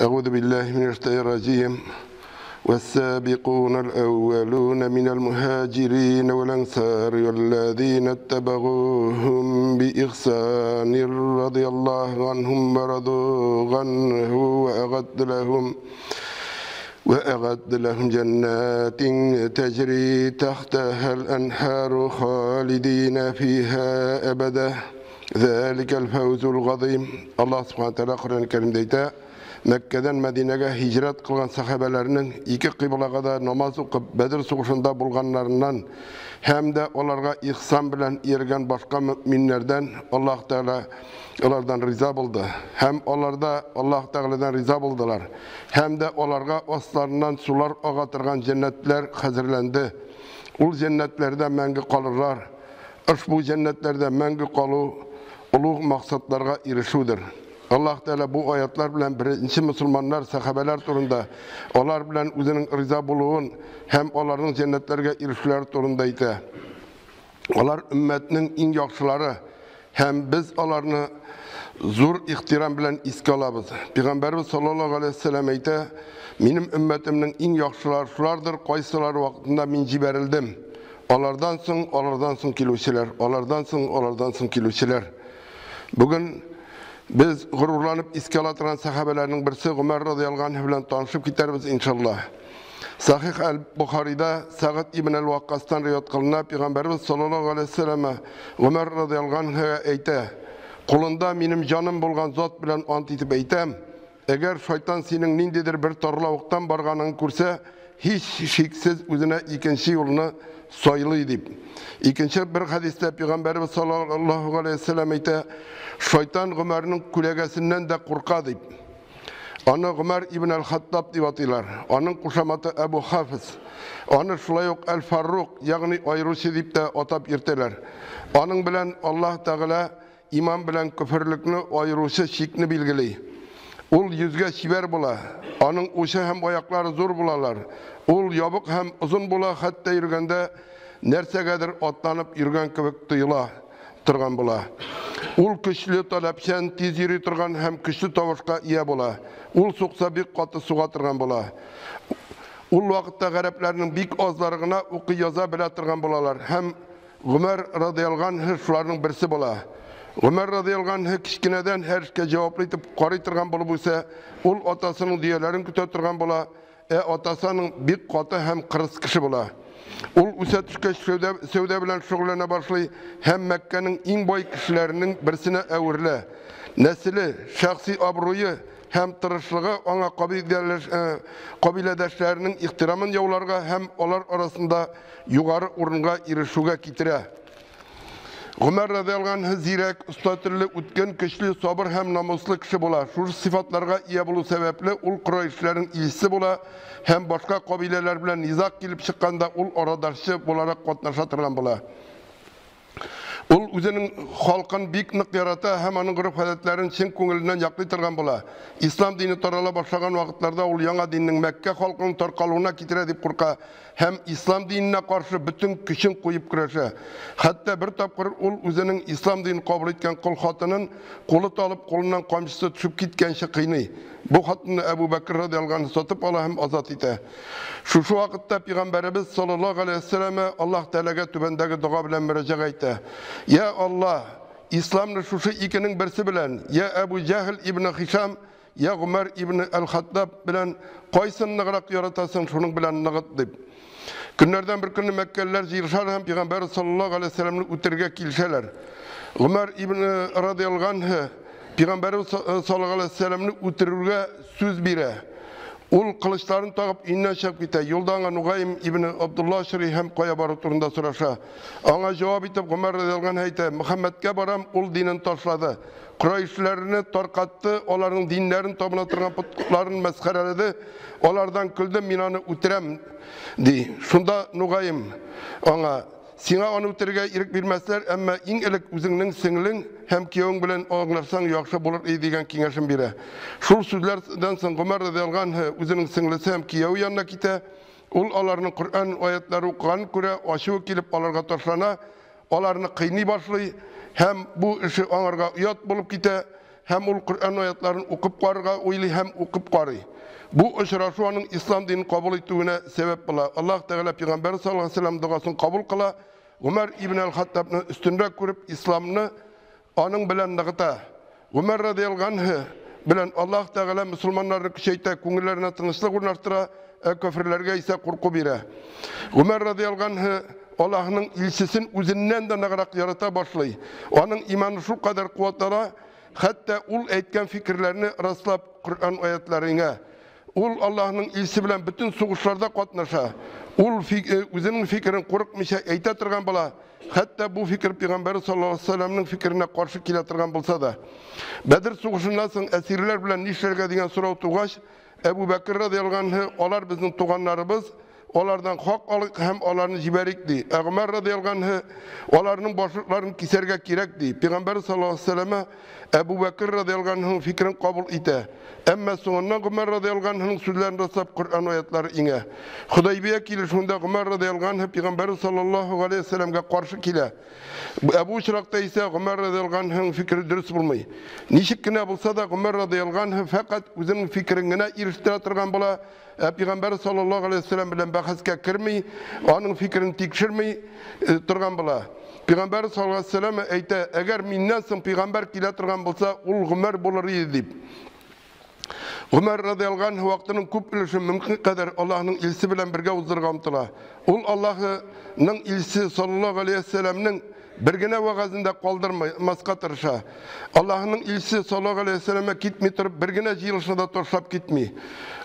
أعوذ بالله من الشيطان الرجيم والسابقون الأولون من المهاجرين والأنصار والذين اتبعوهم بإحسان رضي الله عنهم ورضوا عنه وأعد لهم جنات تجري تحتها الأنهار خالدين فيها أبدا ذلك الفوز العظيم. الله سبحانه وتعالى قرآن الكريم deyta Mekke'den Medine'ye hicret kılan sahabelerinin iki kıblada da namaz okup Bedir soğuşunda bulganlarından hem de onlara ihsan bilen ergen başka müminlerden Allah Teala onlardan rıza buldu. Hem onlar da Allah Teala'dan rıza buldular. Hem de onlara oslarından sular ağatırgan cennetler hazırlandı. Ul cennetlerde mengi kalırlar. Bu cennetlerde mengi kalı ulu maksatlarga erişudur. Allah Teala bu ayetler bilen birinci Müslümanlar, sahabeler turunda, onlar bilen özünün rıza buluğun hem onların cennetlerge erişler turundaydı. Onlar ümmetinin en yaxşıları, hem biz onlarını zor ihtiram bilen iske alabız. Peygamberimiz sallallahu aleyhi ve sellem eyte, benim ümmetimnin en yaxşıları şulardır, qaysylar vaktinde min jiberildim. Onlardan soň kiluşiler, onlardan soň kiluşiler. Bugün biz gururlanıp iske alatıran sahabelerinin birisi Ömer radıyallahu anh bilen tanışıp giderimiz inşallah. Sahih el-Bukhari'da Sa'd ibn el-Vaqqas'tan rivayet kılına Peygamberimiz sallallahu aleyhi ve selleme Ömer radıyallahu anh'a eyte, kulunda benim canım bulgan zat bilen ant etip eytem, eğer şeytan senin nindedir bir torlavuktan barganını kursa, hiç şeksiz özüne ikinci yolunu soylu deyip. İkinci bir hadiste Peygamberimiz sallallahu aleyhi ve sellem eyte, şeytan Ömer'in külegesinden de korka deyip. Onu Ömer ibn el-Hattab deyip atıyorlar. Onun kuşamatı Ebu Hafız. Onu şulayok el-Farruk, yani ayrışı deyip de atap yırteler. Onun bilen Allah Teala iman bilen küfürlükünü ayrışı şikni bilgili. Ol yüzge şiver bula. Onun uşu hem ayakları zor bulalar. Ol yabuk hem uzun bula. Hatta yürgende nersegedir atlanıp yürgen kibik duyula turgan bula. Ol küçlü talapşen tiz yürü turgan hem küçlü tavuşka iya bula. Ol suqsa bir katı suğa turgan bula. Ol vakitte gariplerinin bik azlarına oku yaza bile turgan bulalar. Hem Ömer radıyallahu anh şularının birisi bula. Ömer radıyallahu anh kişkineden her şeye cevaplayıp qaraytırgan bulup ise ol atasının diyelerin küte turgan bula. Atasının bir katı hem kırıs kişi bula. Ol üse tüşke sevde bilen şoğlana başlay hem Mekke'nin en boy kişilerinin birisine evirle. Nesili, şahsi abruyu hem tırışlığı ona kabiledeşlerinin ihtiramın yavlarga hem onlar arasında yukarı urunga erişuga kitire. Ömer radıyallahu anh zirek, üstatırlı, ütken, kişli, sabır hem namuslu kişi bula. Şu sıfatlarga iya bulu sebeple ul Kureyşlerin iyisi bula. Hem başka kabileler bilen nizak gelip çıkkanda ul oradarşı bularak katnaşatırgan bula. Ul özünün halkın büyük nık yarata hem onun grup adetlerin çin köngülünden yaklaytırgan bula. İslam dini tarala başlagan vakitlarda ul yana dininin Mekke halkının tarkalığına kitire deyip kurka. Hem İslam dinine karşı bütün küçün koyup küreşe. Hatta bir tapkır ul özünün İslam dinini kabul etken kul hatının kolu alıp kolundan kamçısı düşüp gitkenşi kıyını. Bu hatını Ebu Bekir radıyallahu anh satıp Allah hem azat ite. Şu vakitte Peygamberimiz sallallahu aleyhi ve selleme Allah Teala'ga tübendeki dua bilen mürecek ite. Ya Allah, İslam'ın şu ikinin birisi bilen, ya Ebu Cehil ibn Hişam, ya Ömer ibn el-Hattab bilen, koysun nıgırak yaratasın şunun bilen nıgıt deyip. Günlerden bir günü Mekkeliler jirşar hem Peygamber sallallahu aleyhi ve sellem'in ütirge kilşeler. Ömer ibn radıyallahu anh, Peygamberimiz sallallahu aleyhi ve sellem'in ütirge söz bire. Ul kılıçlarını takıp innen şap gite. Yoldan Nugaym ibn Abdullah Şerih hem koya barı turunda suraşa. Ona cevap itip Ömer radıyallahu anh heyte. Muhammed'e baram ul dinin taşladı. Kureyşlerini tarkattı. Onların dinlerini tabınatırgan putlarını meskareledi. Onlardan küldüm minanı ütirem di. Şunda Nugaym ona Sina onu ütirge irik bilmezler ama in elek üzünün singilin hem kiyong bilen oğlarsan yaxşı bulur deydigen kengeşim biri. Şul sözlerden soň Ömer radıyallahu anh üzünün singilisi hem kiyow yanına kite. Ol alarını Kur'an ayetleri okugan köre aşığı kilip alarga taşlana. Alarını kıyni başlay. Hem bu işi onlarga uyat bulup kite. hem ol Kur'an ayetlerini okup qarıga oyli hem okup qarı. Bu uçraşuanın İslam dinini kabul ettiğine sebep bula. Allah Teala Peygamber sallallahu aleyhi ve sellem duasını kabul kıla. Ömer İbn el-Hattab'ını üstünde kurup İslam'ını onun bilen nıgıta. Ömer radıyallahu anh'ı bilen Allah Teala Müslümanların kişeyte kungillerine tınışlık unartıra, köfürlerge ise korku bire. Ömer radıyallahu anh'ı Allah'ın ilçesinin üzerinden de nağırak yarata başlay. Onun imanı şu kadar kuvvetlara, hatta ul etken fikirlerini rastlap Kur'an ayetlerine. Ul Allah'ın ilsi bilen bütün soğuşlarda katnaşa. Ul üzerinin fikrini korkmışa eyte tırgan bala. Hatta bu fikir Peygamber sallallahu aleyhi ve sellem'nin fikrine karşı kilatırgan bulsa da. Bedir soğuşundan sonra esirler bilen nişlerge diyen soru tuğaş. Ebu Bekir radıyallahu anh, olar bizim tuğanlarımız. Onlardan hak alık hem onlarını jiberikdi. Ömer radıyallahu anh, onların başlıklarını kiserge kirekdi. Peygamber sallallahu aleyhi ve selleme Ebu Bekir radıyallahu anh'ın fikrini kabul ite. Ama sonundan Ömer radıyallahu anh'ın sözlerini rastlap Kur'an ayetleri ine. Hudaybiye kilişinde Ömer radıyallahu anh Peygamber sallallahu aleyhi ve sellem'e karşı kile. Ebu Şirak'ta ise Ömer radıyallahu anh'ın fikri dürüst bulmayı. Nişikkine bulsa da Ömer radıyallahu anh fakat özünün fikrine iriştiratırgan bula. Peygamber sallallahu aleyhi ve sellem bilen bahaska kirmeyi, onun fikrini tekşirmeyi turgan bula. Peygamber sallallahu aleyhi ve sellem eyte, eğer minden son peygamber kilatırgan bulsa, ul Ömer bulur deyip. Ömer radıyallahu anh vaktinin küp ilişi mümkün kadar Allah'ın ilsi bilen birge uzdurgamtıla. Ul Allah'ın ilsi sallallahu aleyhi ve sellem'nin birgine vagazında kaldırmaska tırışa. Allah'ın ilsi sallallahu aleyhi ve selleme gitmey turib birgine jiyilişinde toşlap gitmey.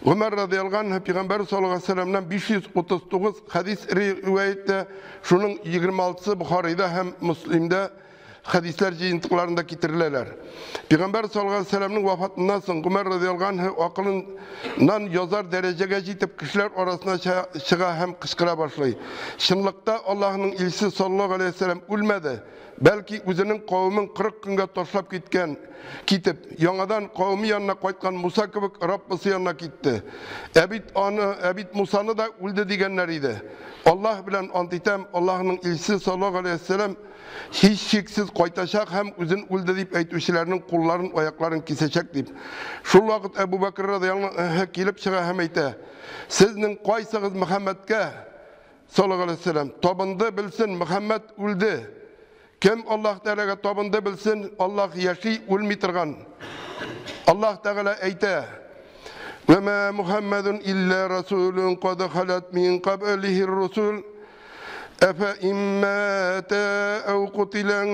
Ömer radıyallahu anh Peygamber sallallahu aleyhi ve sellem'den 539 hadis rivayette şunun 26'sı Bukhari'de hem Müslim'de hadisler jiyintiqlarında getirileler. Peygamber sallallahu aleyhi ve sellem'nin vafatından sonra Ömer radıyallahu anh akılından yazar derecege yetip kişiler arasına çığa hem kışkıra başlayı. Şınlıkta Allah'ın ilsi sallallahu aleyhi ve sellem ölmedi. Belki özünün kavmin 40 günge toşlap gitip yanıdan kavmi yanına koytkan Musa kibik Rabbisi yanına gitti. Ebid Musa'nı da öldü digenler idi. Allah bilen antitem Allah'ın ilsi sallallahu aleyhi ve sellem hiç şeksiz koytaşak hem özün öldü deyip eytüşlerinin kulların ayaklarını kesecek deyip. Şu vakit Ebu Bekir radıyallahu anh gelip çığa hem eyte. Siznin koysağız Muhammed'e sallallahu aleyhi ve sellem tobunda bilsin Muhammed öldü. Kim Allah Teala'ga tobunda bilsin Allah yaşay ölmeytirgan. Allah Teala eyte. Ve ma Muhammedun illa rasulun qad halat min qablihi rusul. Efe immâte ev kutilen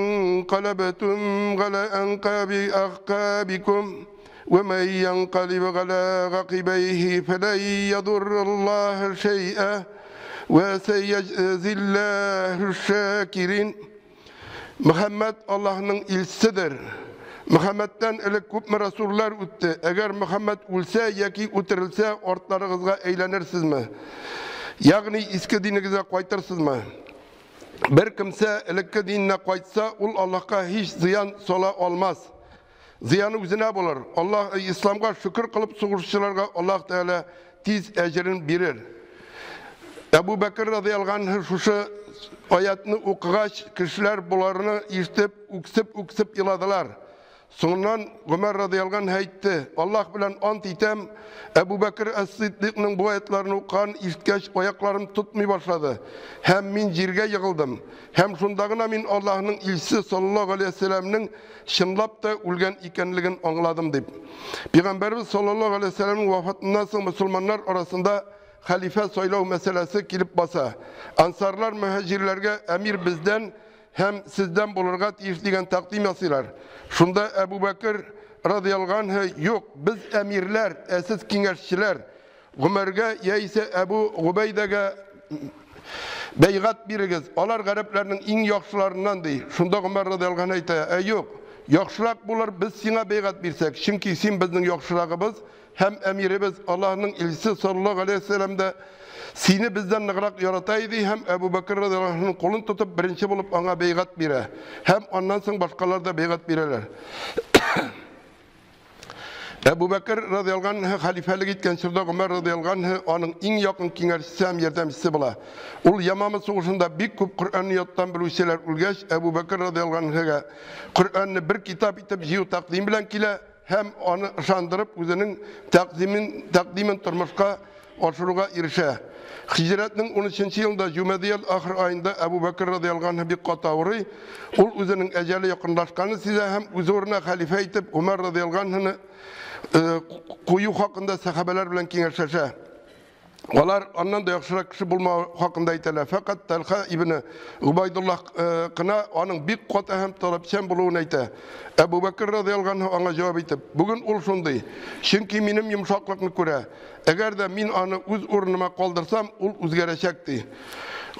qalabtum gala anqabi ahqabikum. Ve men yanqalib gala gaqibeyhi felen yadurrallaha şey'e. Ve seyeczillahu şakirin. Muhammed Allah'ın ilsidir. Muhammed'den ilk küp Resuller öttü. Eğer Muhammed ölse yaki ötürülse ortalarınızga eğlenirsiz mi? Yani eski dininize koytarsız mı? Bir kimse ilk dinine koytsa ul Allah'a hiç ziyan sola olmaz. Ziyanı üzerine bulur. Allah İslam'a şükür kılıp suğuşçularga Allah Teala tiz ecrin birir. Ebu Bekir radıyallahu anh şu ayetini okuğaç kişiler bularını işitip üksip yıladılar. Sonundan Ömer radıyallahu anh ayette Allah bilen ant item Ebu Bekir es-Siddiq'nin bu ayetlerini okuğan işitkeç ayaklarım tutmay başladı. Hem min jirge yığıldım. Hem şundagına min Allah'ın ilsi sallallahu aleyhi ve sellem'nin şınlap da ölgen ikenligin anladım deyip. Peygamberimiz sallallahu aleyhi ve sellem'nin vafatından sonra Müslümanlar arasında halife soylav meselesi kilip basa. Ansarlar mühacirlerge emir bizden hem sizden bulurga tiyişligen takdim yasılar. Şunda Ebu Bekir radıyallahu anh yok biz emirler, esiz kingeşçiler. Ömer'ge ya ise Ebu Ubeyde'ge beygat birigiz. Olar gariplerinin en yakşılarından değil. Şunda Ömer radıyallahu anh ayta yok. Yakşılak bulur biz sana beygat birsek. Çünkü sen bizden yakşılağımız hem emirimiz Allah'ın ilgisi sallallahu aleyhi ve sellem'de seni bizden nıgrak yarataydı hem Ebu Bekir radıyallahu anh'ın kolunu tutup birinci bulup ona beygat bire. Hem ondan sonra başkalar da beygat bireler. Ebu Bekir radıyallahu anh halifelik etken çırda Ömer radıyallahu anh onun en yakın kengişçisi hem yardımcısı bola. Ol Yamama soğuşunda bir köp Kur'an'ı yattan bilüşseler ulgeç Ebu Bekir radıyallahu anh'a Kur'an'ı bir kitap itip jiyu takdim bilen kile hem onu ışandırıp özünün takdimin turmuşka aşırıga irişe. Hicretinin 13. yılında Cumhuriyet ahir ayında Ebu Bekir radıyallahu anh bir qatavri ol özünün eceli yakınlaşkanı size hem üzerine halife itip Ömer radıyallahu anh'ını koyu hakkında sahabeler bilen kengeşleşe. Onlar ondan da yakışırak kişi bulma hakkında aytala. Fakat Talha ibn Ubaydullah kına onun bir kota hem talapçen buluğunu ayta. Ebu Bekir radıyallahu anh ona cevap aytip. Bugün ol şunday. Çünkü benim yumuşaklıkını göre. Eğer de min onu uz urnuma kaldırsam ol uzgereçekti.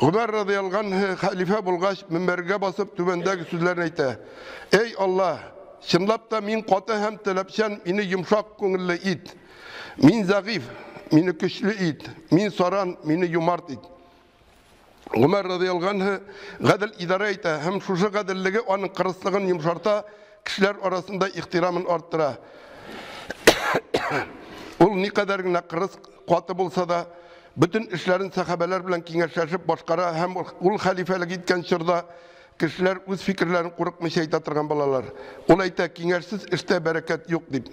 Ömer radıyallahu anh halife bulgaç minberge basıp tübendeki sözlerini ayta. Ey Allah! Şınlap da min kota hem talapçen mini yumuşak köngüllü it. Min zagif. Mini güçlü it, min soran, mini yumart it. Ömer radıyallahu anh gadil idare ite, hem şuşu gadilligi onun kırıslığın yumuşarta, kişiler arasında ihtiramın arttıra. Ol ne kadarına kırıs kuatı bulsa da, bütün işlerin sahabeler bilen kengeşleşip başkara, hem ol halifelik etken çırda, kişiler öz fikirlerini kurukmuş aytatırgan balalar. Olayta kengersiz işte bereket yok deyip.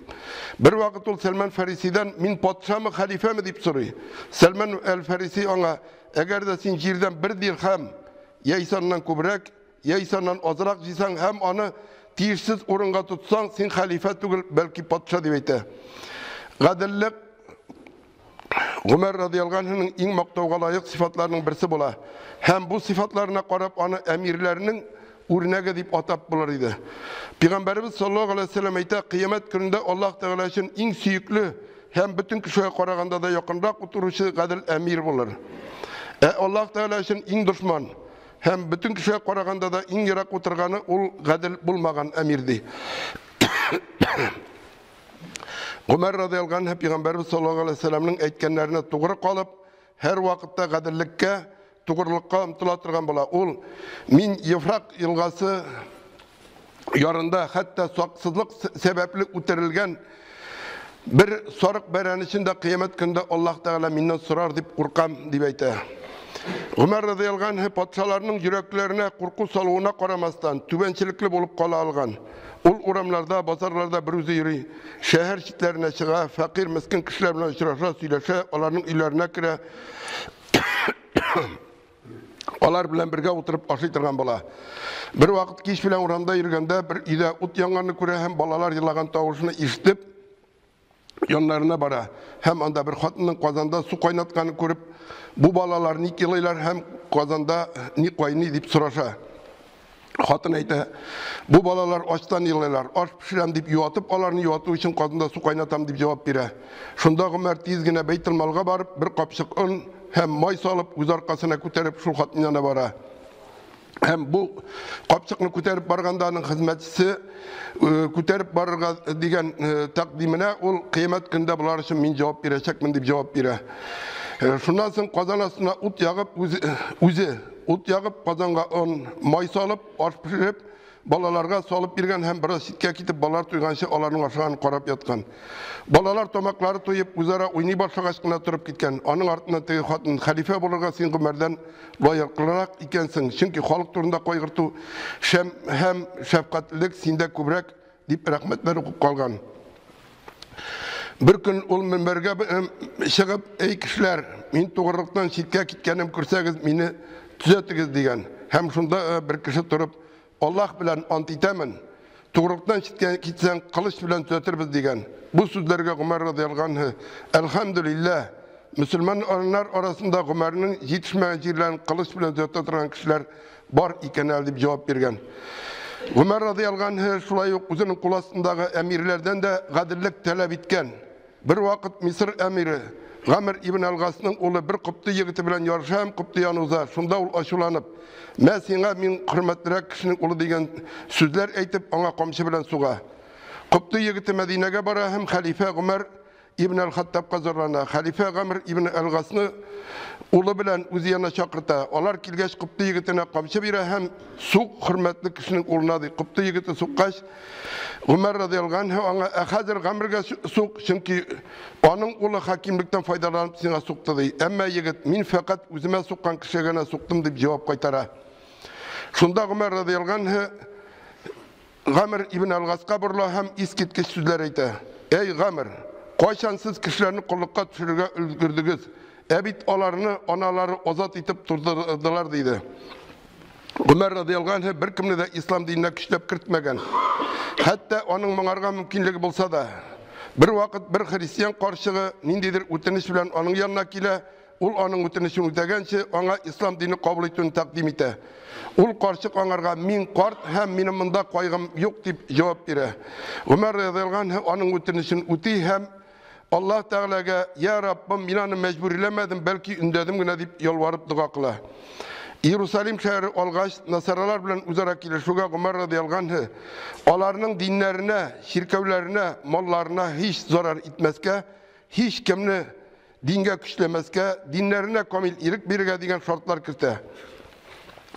Bir vakit ol Selman Farisi'den min patşa mı halife mi deyip soruyor. Selman el-Farisi ona eğer de sen jirden bir dirham ya insandan kubrek ya insandan azrak jiysan hem onu tiyişsiz orunga tutsan sen halife tugul belki patşa deyip ayta. Gadillik Ömer radıyallahu anh'ın en maktavga layık sıfatlarının birisi bola. Hem bu sıfatlarına qarab onu emirlerinin urnaga deyip atap bular idi. Peygamberimiz sallallahu aleyhi ve sellem ayta kıyamet gününde Allah Teala için en süyüklü hem bütün kişiye qaraganda da yakınrak oturuşu gadil emir bulur. Allah Teala için en düşman hem bütün kişiye qaraganda da en yirak oturganı ol gadil bulmagan emirdi. Ömer radıyallahu anh Peygamberimiz sallallahu aleyhi ve sellem'nin aytganlarına to'g'ri qolib, her vakitte gadillikka, to'g'rilikka umtilatırgan bola. Ol min Yefrak yılgası yarında hatta soqsızlık sebepli o'tirilgan bir soruq beren içinde kıyamet günde Allah Teala mindan sorar deb qo'rqam deb aytadi. Ömer radıyallahu anh podshalarning yuraklarına qo'rquv soluğuna qaramasdan tübençilikli bolup qala algan. Ol uramlarda, bazarlarda bir özü yürü, şehir çitlerine çığa, fakir, miskin kişiler bilen uçraşa, söyleşe, onların uylarına kire, onlar bilen birge oturup aşıytırgan bola. Bir vakit kiş bilen uramda yürügende bir ide ut yanganını göre hem balalar yılagan tavuşunu işitip, yanlarına bara. Hem anda bir hatının kazanda su kaynatkanı görüp, bu balalar nik yılaylar hem kazanda nik koyunu deyip soraşa. Hatın ayta, bu balalar açtan yılaylar, aç pişirem deyip yuvatıp, onlarını yuvatı için kazanda su kaynatam deyip cevap bire. Şunda Ömer tezgine Beytülmalga barıp, bir kapşık un hem may salıp, göz arkasına köterip şu hatın yanına bara. Hem bu kapçıkını köterip bargandanın hizmetçisi köterip barırga degen takdimine ol kıyamet günde bular için min cevap birecekmin deyip cevap bire. Şundan sonra kazanasına ut yağıp ut yağıp kazanga on may salıp aş pişirip balalarga salıp birgen hem biraz sitke kitip balalar tuyganşı onların aşağını qarap yatkan. Balalar tomakları toyup üzere oyni başlagaçkına turup gitken. Onun ardından tegi hatın halife bulurga sen Ömer'den layık kılarak ikensin. Çünkü halk turunda koygırtu hem şefkatlilik sinde kübrek deyip rahmetler okup kalgan. Bir gün ol minberge çıkıp ey kişiler men toğırlıktan sitke kitkenim kırsanız meni tüzetigiz degen. Hem şunda bir kişi turup Allah bilen antitemin toğırlıktan kitsen kılıç bilen tüzetirbiz degen. Bu sözlerge Ömer radıyallahu anh elhamdülillah Müslümanlar arasında Ömer'in yetişmeyen yerlerini kılıç bilen tüzetirgen kişiler var iken deyip cevap bergen. Ömer radıyallahu anh şulay özünün kul astındagi emirlerden de gadillik talep etken. Bir vakit Mısır emiri Gamir ibn al-Gas'ның oğlu bir Kıptı yigiti bilen yarışa hem Kıptı yanıza. Şunda ol aşulanıp, "Men sene min hürmetlirak kişinin oğlu" degen sözler aytıp ona komşu bilen suğa. Kıptı yigiti Medine'ge bara hem halife Ömer ибн әл-Хаттабқа зорлана. Халифа Ғамр ибн әл-Ғасны улы белән үзе янына чакырта. Алар килгәч Кыпты егетенә камчы бирә һәм сук хөрмәтле кешенең улына ди. Кыпты егете суккач, Умар радиаллаху анһу аңа хәзер Гамрга сук, чөнки аның улы хакимлектән файдаланып сиңа сукты ди. Әмма егет, мин фақат үземә суккан кешегә генә суктым дип җавап кайтара. Шунда Умар радиаллаху анһу Гамр ибн әл-Ғасқа бурыла һәм искиткеч сүзләр әйтә. Эй Гамр, кайчан сез кешеләрне куллыкка төшерергә өлгердегез? Бит аларны аналары азат итеп турдылар диде. Умар радиаллаху анһу бер кемне дә ислам диненә көчләп кертмәгән. Хәтта аның моңарга мөмкинлеге булса да, бер вакыт бер христиан каршыгы ниндидер үтенеч белән аның янына килә, ул аның үтенечен үтәгәнче аңа ислам динен кабул итүен тәкъдим итә. Ул карчык аңарга мин карт һәм минем монда кайгым юк дип җавап бирә. Умар радиаллаху анһу аның үтенечен үти һәм Allah Teala'ga ya Rabbim minanı mecburilemedim belki ündədim gene deyip yalvarıp dua kıla. Yerusalim şehri olgaç Nasaralar bilen uzara kilişuga Umar radiyallahu anh'ı onlarının dinlerine, şirkevlerine, mallarına hiç zarar etmezke, hiç kimni dinge güçlemezke, dinlerine kamil irik birige diyen şartlar kirte.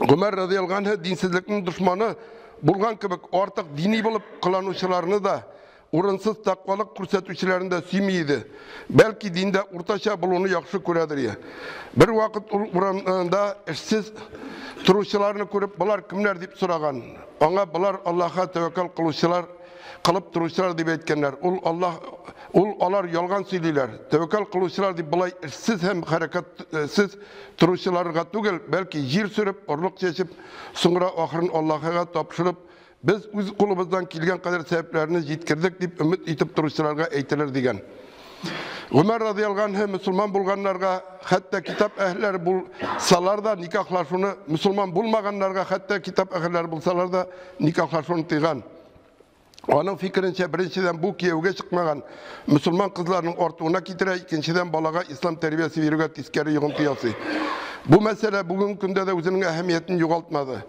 Umar radiyallahu anh'ı dinsizlikin düşmanı bulgan kibik artık dini bulup kılanuşlarını da Урынсыз тақвалық күрсәтүчеләрендә сөймейді. Бәлки динде уртача булуны яхшы күрәдер. Бер вакыт урында эшсез торучыларны күреп, булар кемнәр дип сораган. Аңа булар Аллаһка тәвәккәл кылучылар, кылып торучылар дип әйткәннәр. Ул алар ялган сөйлиләр. Тәвәккәл кылучылар дип булай эшсез һәм хәрәкәтсез торучыларга түгел, бәлки җир сөреп, орлык чәчеп, соңра ахырын Аллаһка тапшырып, biz үз кулыбыздан килгән кадәр сәбәпләрне җиткердек дип өмет итеп торучыларга әйтәләр дигән. Умар радиаллаху анһу мусулман булганнарга, хәтта китап әһләре булсалар да никахлашуны, мусулман булмаганнарга хәтта китап әһләре булсалар да никахлашуны тыйган. Аның фикеренчә беренчедән бу кияүгә чыкмаган мусулман кызларның артуына китерә, икенчедән балага ислам тәрбиясе бирүгә тискәре йогынты ясый. Бу мәсьәлә бүген көндә дә үзенең әһәмиятен югалтмады.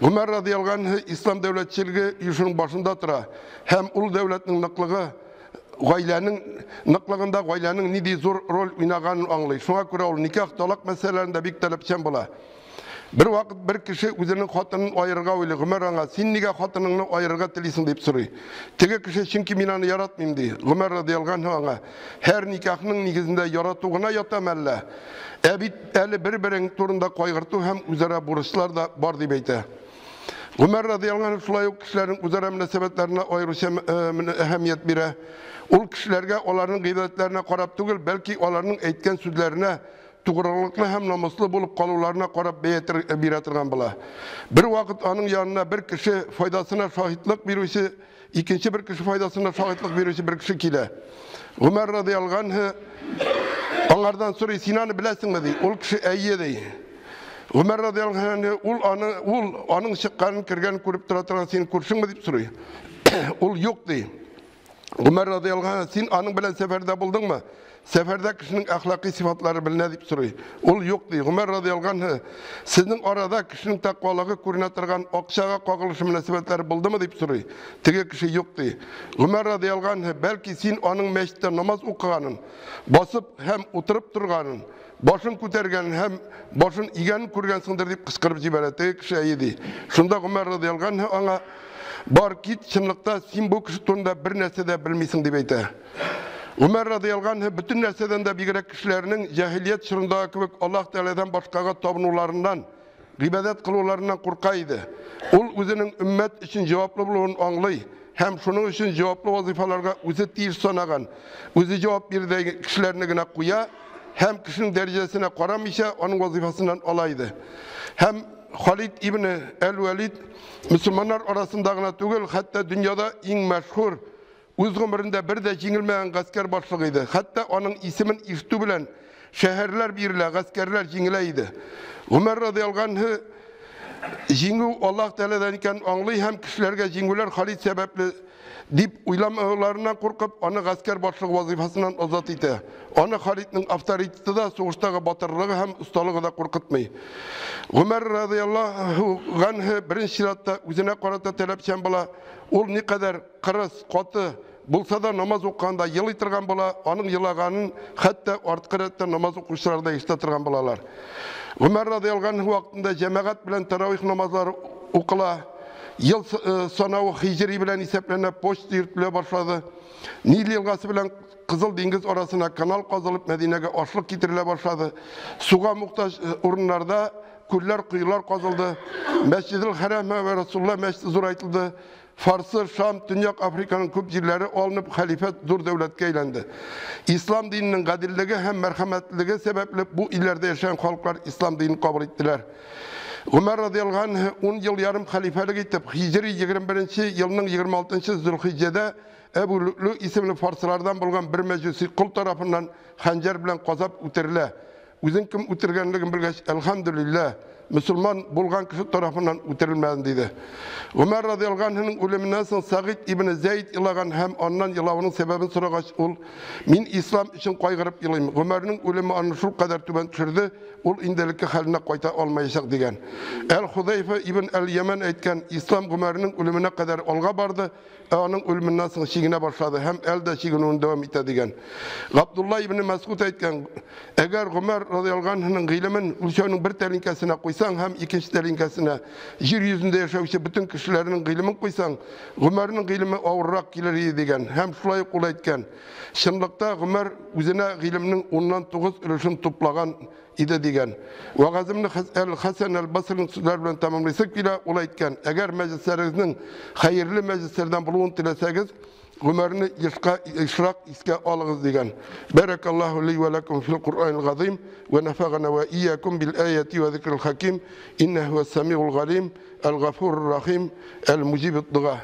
Умар радиаллаху анһу ислам дәүләтчелеге юшының башында тора һәм ул дәүләтнең ныклыгы гаиләнең ныклыгында гаиләнең нинди зур роль уйнаганын аңлый. Шуңа күрә ул никах талак мәсьәләләрендә бик таләпчән була. Бер вакыт бер кеше үзенең хатынын аерырга уйлый. Умар аңа: "Син нигә хатыныңны аерырга телисең?" дип сорый. Теге кеше: "Чөнки мин аны яратмыйм" ди. Умар радиаллаху анһу аңа: "Һәр никахның нигезендә ярату гына ятам әллә? Бит әле бер-берең турында кайгырту һәм үзара бурычлар да бар" дип әйтә. Umar radiyallahu anh şulay o kişilerin uzara münasebetlerine ayrıca ehemmiyet bire. Ol kişilerge onların gıybetlerine karab tügül, belki onların eytken sözlerine tuğralıklı hem namuslu bulup kalılarına karab birettirgan bula. Bir vakit onun yanına bir kişi faydasına şahitlik birisi, ikinci bir kişi faydasına şahitlik birisi bir kişi kile. Umar radiyallahu anh onlardan sonra Sinan'ı bilesin mi dey? Ol kişi eyye dey. Umar radiyallahu anh ul onun çıkkanın kirgen görüp turatan seni kurşun mu deyip soruyor. Ul yok dey. Umar radiyallahu anh sen onun bilen seferde buldun mu? Seferde kişinin ahlaki sıfatları biline deyip soruyor. Ul yok dey. Umar radiyallahu anh sizin arada kişinin takvalığı kurunatırgan okşağa kakılışı münasebetleri buldu mu deyip soruyor. Tege kişi yok dey. Umar radiyallahu anh belki sen onun meşritte namaz okuganın, basıp hem oturup durganın, başın көтәргән һәм başın игәнен күргәнсеңдер дип кычкырып җибәрә. Кеше әйди. Шунда Умар радиаллаху анһу аңа: "Бар кит, чынлыкта син бу кеше турында бер нәрсә дә белмисең" дип әйтә. Умар радиаллаху анһу бүтән нәрсәдән дә бигрәк кешеләрнең җаһилият чорындагы кебек Аллаһ Тәаләдән башкага табынуларыннан, гыйбадәт кылуларыннан курка иде. Ул үзенең уммат өчен җаваплы булуын аңлый һәм шуның өчен җаваплы вазифаларга үзе тиеш санаган, үзе җавап бирдәге кешеләрне генә куя. Hem kişinin derecesine karamışa onun vazifasından alaydı. Hem Halid ibn el-Velid Müslümanlar arasındağına tügül, hatta dünyada en meşhur, öz ömründe bir de jingilmeyen gasker başlığıydı. Hatta onun ismin iştü bilen şehirler birle, gaskerler jingileydi. Umar radiyallahu anh'ı jingu Allah Teala'dan iken anlay hem kişilerge jingular Halid sebepli deyip uylamalarından korkup onu gasker başlığı vazifasından azat eti. Onu Halid'nin avtoriteti de soğuştaki batırlığı hem ustalığı da korkutmayı. Umar radıyallahu anh birinci şiratta üzerine karata telepçen bula. Ol ne kadar kırız, katı, Bulsa da namaz okuğanda yıl тұрған bola, onun yılağanın hatta artqı rette namaz okuşlarda işte тұрған bolalar. Ömer radıyallahu anh vaktinde cemaat bilen taravih namazları okula, yıl sonavı hicri bilen iseplenip poçta yürütüle başladı. Nil yılgası bilen Kızıl Dengiz orasına kanal kazılıp Medine'ye açlık getirile başladı. Suğa muhtaç urunlarda küller, kuyular kazıldı. Mescid-i Haram ve Resulullah Mescid-i Zur aytıldı. Farsı, Şam, Dünya, Afrika'nın köp yerleri alınıp halifet zur devletke eylendi. İslam dininin gadilligi hem merhametliliği sebeple bu illerde yaşayan halklar İslam dinini kabul ettiler. Ömer radıyallahu anh 10 yıl yarım halifelik etip Hicri 21. yılının 26. Zülhicce'de Ebu Lü'lü isimli Farsılardan bulgan bir meclisi kul tarafından hancer bilen kazap üterile. Üzün kim ütergenligin bilgeç elhamdülillah Müslüman bulgan kişi tarafından üterilmeden dedi. Ömer radıyallahu anh'ın ölümünden sonra Sa'id ibn Zeyd ilagan hem ondan yılavının sebebini soragaç ol. Min İslam için kaygırıp yılayım. Ömer'in ölümü anlaşıl kadar tüben düşürdü. Ol indelikki haline koyta olmayacak degen. El-Hudayfe ibn el-Yemen etken İslam Ömer'in ölümüne kadar olga bardı. Onun ölümünden sonra şiğine başladı. Hem elde şiğinin devam ete degen. Abdullah ibn Mesud etken eğer Ömer radıyallahu anh'ın gıylimin ülkenin bir telinkesine koysan hem ikinci telinkesine yeryüzünde yaşayan bütün kişilerin gıylimin koysan Ömer'in gıylimi ağırrak gelir degen. Hem şulay kula etken. Şınlıkta Ömer üzerine gıyliminin ondan 9 ülüşün toplagan ide degen. Vagazimni el-Hasan el-Basri'nin sözler bilen tamamlaysak bile ola etken. Eğer meclislerinizin hayırlı meclislerden bulun dileseniz Ömer'ini işrak iske alınız degen. Barakallahu li ve lekum fil Kur'anil gazim ve nefagana ve iyyakum bil ayati ve zikril hakim innehu es-semi'ul galim el-gafurur rahim el-mujibud du'a.